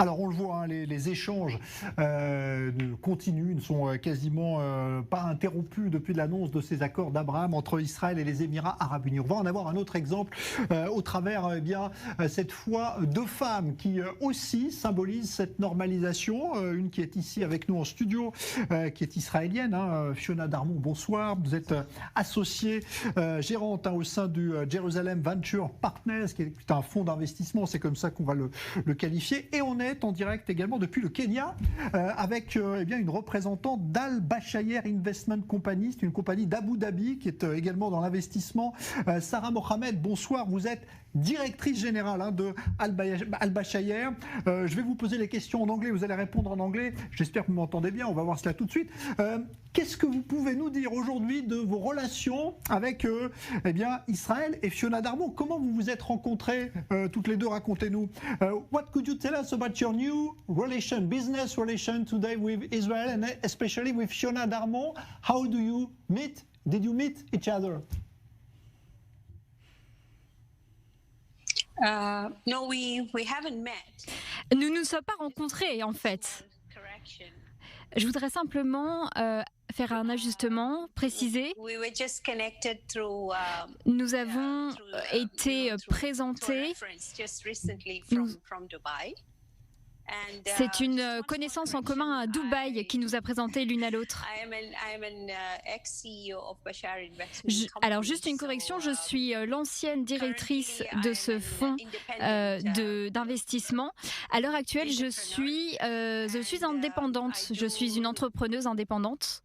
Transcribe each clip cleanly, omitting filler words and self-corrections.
Alors on le voit, hein, les échanges continuent, ne sont quasiment pas interrompus depuis l'annonce de ces accords d'Abraham entre Israël et les Émirats arabes unis. On va en avoir un autre exemple au travers, cette fois, deux femmes qui aussi symbolisent cette normalisation. Une qui est ici avec nous en studio, qui est israélienne, hein, Fiona Darmon, bonsoir. Vous êtes associée gérante au sein du Jerusalem Venture Partners, qui est un fonds d'investissement, c'est comme ça qu'on va le qualifier. Et on est en direct également depuis le Kenya avec une représentante d'Al Bashayer Investment Company, c'est une compagnie d'Abu Dhabi qui est également dans l'investissement. Sarah Mohamed, bonsoir, vous êtes directrice générale de Al Bashayer. Je vais vous poser les questions en anglais, vous allez répondre en anglais. J'espère que vous m'entendez bien, on va voir cela tout de suite. Qu'est-ce que vous pouvez nous dire aujourd'hui de vos relations avec Israël et Fiona Darmon? Comment vous vous êtes rencontrées toutes les deux? Racontez-nous. What could you tell us about your new relation, business relation today with Israel and especially with Fiona Darmon? How do you meet? Did you meet each other? No, we haven't met. Nous ne nous sommes pas rencontrés en fait. Je voudrais simplement faire un ajustement, préciser. Nous avons été présentés. C'est une connaissance en commun à Dubaï qui nous a présenté l'une à l'autre. Alors juste une correction, je suis l'ancienne directrice de ce fonds d'investissement. À l'heure actuelle, je suis indépendante, je suis une entrepreneuse indépendante.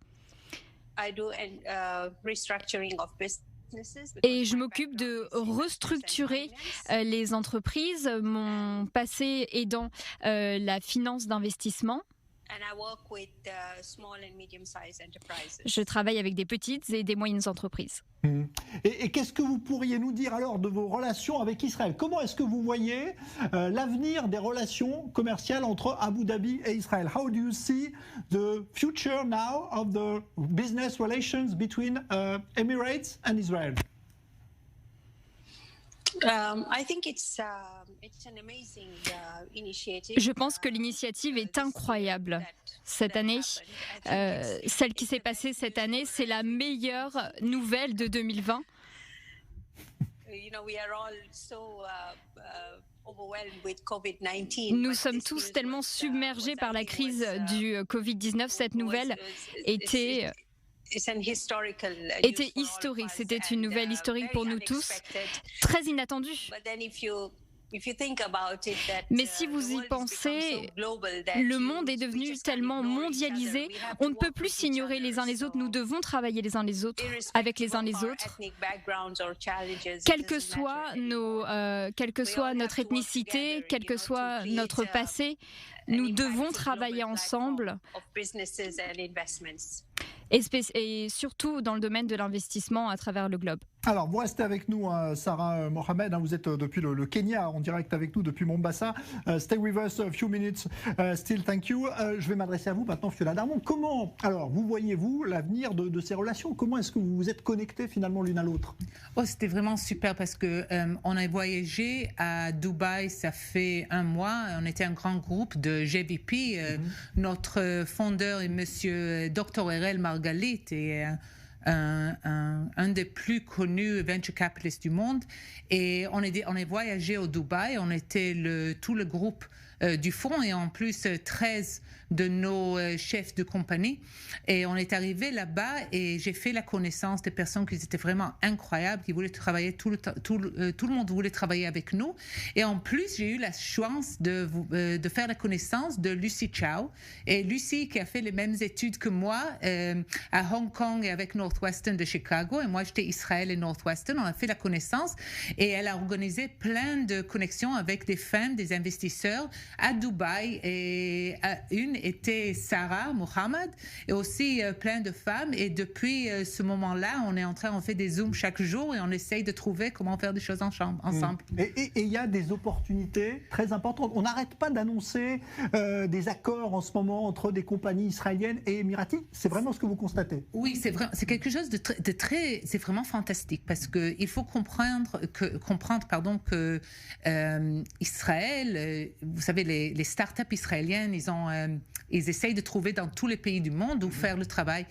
Et je m'occupe de restructurer les entreprises, mon passé aidant la finance d'investissement. Je travaille avec des petites et des moyennes entreprises. Et qu'est-ce que vous pourriez nous dire alors de vos relations avec Israël? Comment est-ce que vous voyez l'avenir des relations commerciales entre Abu Dhabi et Israël? How do you see the future now of the business relations between Emirates and Israel? Je pense que l'initiative est incroyable cette année. Celle qui s'est passée cette année, c'est la meilleure nouvelle de 2020. Nous sommes tous tellement submergés par la crise du Covid-19. Cette nouvelle était historique. C'était une nouvelle historique pour nous tous, très inattendue. Mais si vous y pensez, le monde est devenu tellement mondialisé, on ne peut plus s'ignorer les uns les autres, nous devons travailler les uns les autres, avec les uns les autres. Quelle que soit notre ethnicité, quel que soit notre passé, nous devons travailler ensemble. Et surtout dans le domaine de l'investissement à travers le globe. Alors, vous restez avec nous, Sarah Mohamed, vous êtes depuis le Kenya, en direct avec nous depuis Mombasa. Stay with us a few minutes, still thank you. Je vais m'adresser à vous maintenant, Fiona Darmon. Comment, alors, vous voyez-vous l'avenir de ces relations? Comment est-ce que vous vous êtes connectés finalement l'une à l'autre? C'était vraiment super parce que on a voyagé à Dubaï, ça fait un mois. On était un grand groupe de GVP. Notre fondeur est Monsieur Dr. Erel Margalit et un des plus connus venture capitalists du monde. Et on est voyagé au Dubaï, on était tout le groupe du fonds et en plus 13 de nos chefs de compagnie. Et on est arrivé là-bas et j'ai fait la connaissance des personnes qui étaient vraiment incroyables, qui voulaient travailler tout le monde voulait travailler avec nous. Et en plus, j'ai eu la chance de faire la connaissance de Lucy Chow. Et Lucy qui a fait les mêmes études que moi à Hong Kong et avec Northwestern de Chicago. Et moi, j'étais Israël et Northwestern. On a fait la connaissance et elle a organisé plein de connexions avec des femmes, des investisseurs à Dubaï. Et une était Sarah Mohamed et aussi plein de femmes. Et depuis ce moment-là, on fait des Zooms chaque jour et on essaye de trouver comment faire des choses ensemble. Et il y a des opportunités très importantes. On n'arrête pas d'annoncer des accords en ce moment entre des compagnies israéliennes et émiraties. C'est vraiment ce que vous constatez? Oui, c'est vrai. C'est quelque chose de très c'est vraiment fantastique parce que il faut comprendre que Israël, vous savez, savez, les startups israéliennes, ils essayent de trouver dans tous les pays du monde où faire le travail.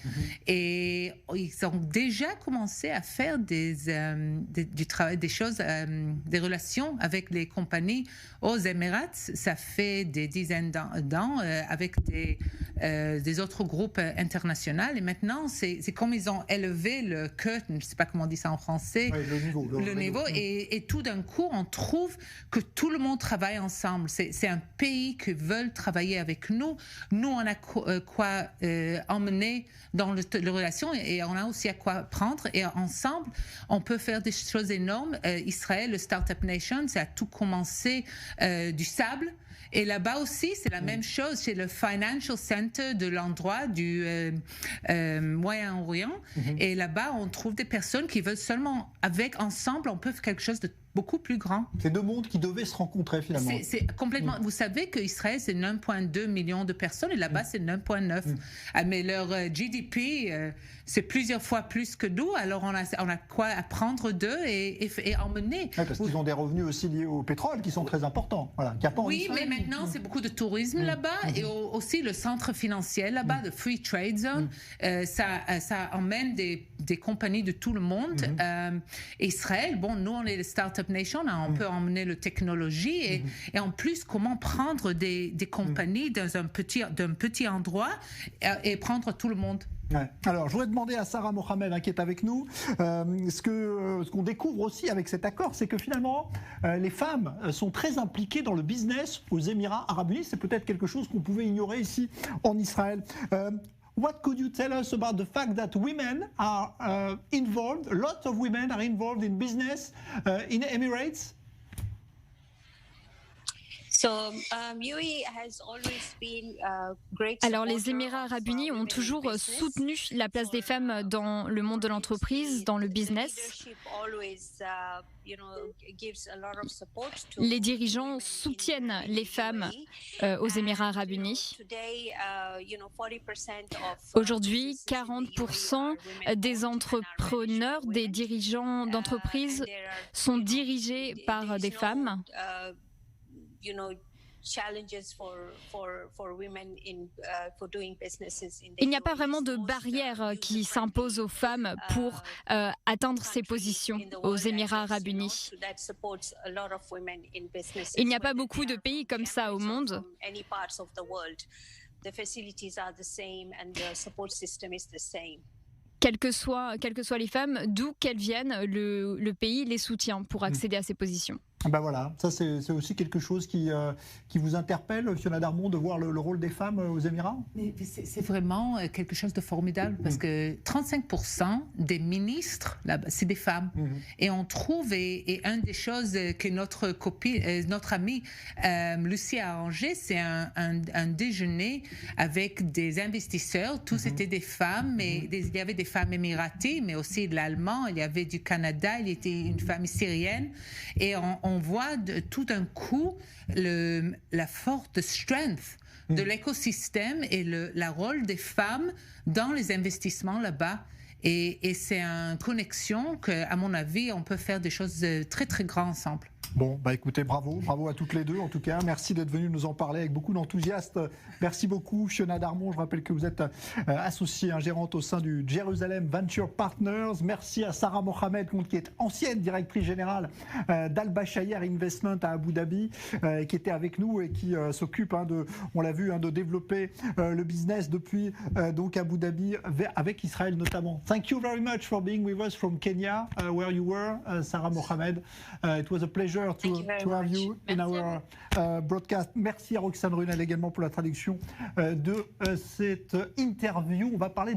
Et ils ont déjà commencé à faire du travail, des choses, des relations avec les compagnies aux Émirats. Ça fait des dizaines d'ans avec des autres groupes internationaux. Et maintenant, c'est comme ils ont élevé le curtain, je ne sais pas comment on dit ça en français, le niveau. Et tout d'un coup, on trouve que tout le monde travaille ensemble. C'est un pays qui veut travailler avec nous. Nous, on a quoi emmener dans les relations et on a aussi à quoi prendre. Et ensemble, on peut faire des choses énormes. Israël, le Startup Nation, ça a tout commencé du sable. Et là-bas aussi, c'est la même chose. C'est le Financial Center de l'endroit du Moyen-Orient. Et là-bas, on trouve des personnes qui veulent seulement, ensemble, on peut faire quelque chose de beaucoup plus grand. C'est deux mondes qui devaient se rencontrer finalement. C'est complètement. Vous savez qu'Israël, c'est 9,2 millions de personnes et là-bas, c'est 9,9. Mais leur GDP, c'est plusieurs fois plus que nous. Alors, on a quoi apprendre d'eux et emmener. Ouais, parce qu'ils ont des revenus aussi liés au pétrole qui sont très importants. Voilà, qu'il y a pas en Israël. Mais maintenant, c'est beaucoup de tourisme là-bas et aussi le centre financier là-bas, le Free Trade Zone. Ça emmène des compagnies de tout le monde. Israël, bon, nous, on est le Startup Nation, on peut emmener la technologie et en plus, comment prendre des compagnies d'un petit endroit et prendre tout le monde. Ouais. Alors, je voudrais demander à Sarah Mohamed, qui est avec nous, ce qu'on découvre aussi avec cet accord, c'est que finalement, les femmes sont très impliquées dans le business aux Émirats Arabes Unis. C'est peut-être quelque chose qu'on pouvait ignorer ici en Israël. What could you tell us about the fact that women are involved, lots of women are involved in business in Emirates? Alors, les Émirats Arabes Unis ont toujours soutenu la place des femmes dans le monde de l'entreprise, dans le business. Les dirigeants soutiennent les femmes aux Émirats Arabes Unis. Aujourd'hui, 40% des entrepreneurs, des dirigeants d'entreprises sont dirigés par des femmes. Il n'y a pas vraiment de barrière qui s'impose aux femmes pour atteindre ces positions aux Émirats Arabes Unis. Il n'y a pas beaucoup de pays comme ça au monde. Quelles que soient les femmes, d'où qu'elles viennent, le pays les soutient pour accéder à ces positions. Ben voilà, ça c'est aussi quelque chose qui vous interpelle, Fiona Darmon, de voir le rôle des femmes aux Émirats. C'est vraiment quelque chose de formidable parce que 35% des ministres là-bas, c'est des femmes. Et on trouve, et une des choses que notre amie Lucie a arrangé, c'est un déjeuner avec des investisseurs. Tous étaient des femmes, mais il y avait des femmes émiraties, mais aussi de l'allemand, il y avait du Canada, il y était une femme syrienne. Et on voit tout d'un coup la forte strength de l'écosystème et le rôle des femmes dans les investissements là-bas. Et c'est une connexion qu'à mon avis, on peut faire des choses très, très grandes ensemble. Bon, bah écoutez, bravo à toutes les deux en tout cas. Merci d'être venues nous en parler avec beaucoup d'enthousiasme. Merci beaucoup, Fiona Darmon. Je rappelle que vous êtes associée, gérante au sein du Jerusalem Venture Partners. Merci à Sarah Mohamed, qui est ancienne directrice générale d'Al Bashayer Investment à Abu Dhabi, qui était avec nous et qui s'occupe, on l'a vu, de développer le business depuis donc Abu Dhabi avec Israël notamment. Thank you very much for being with us from Kenya, where you were, Sarah Mohamed. It was a pleasure to have you in our broadcast. Merci à Roxane Runel également pour la traduction de cette interview. On va parler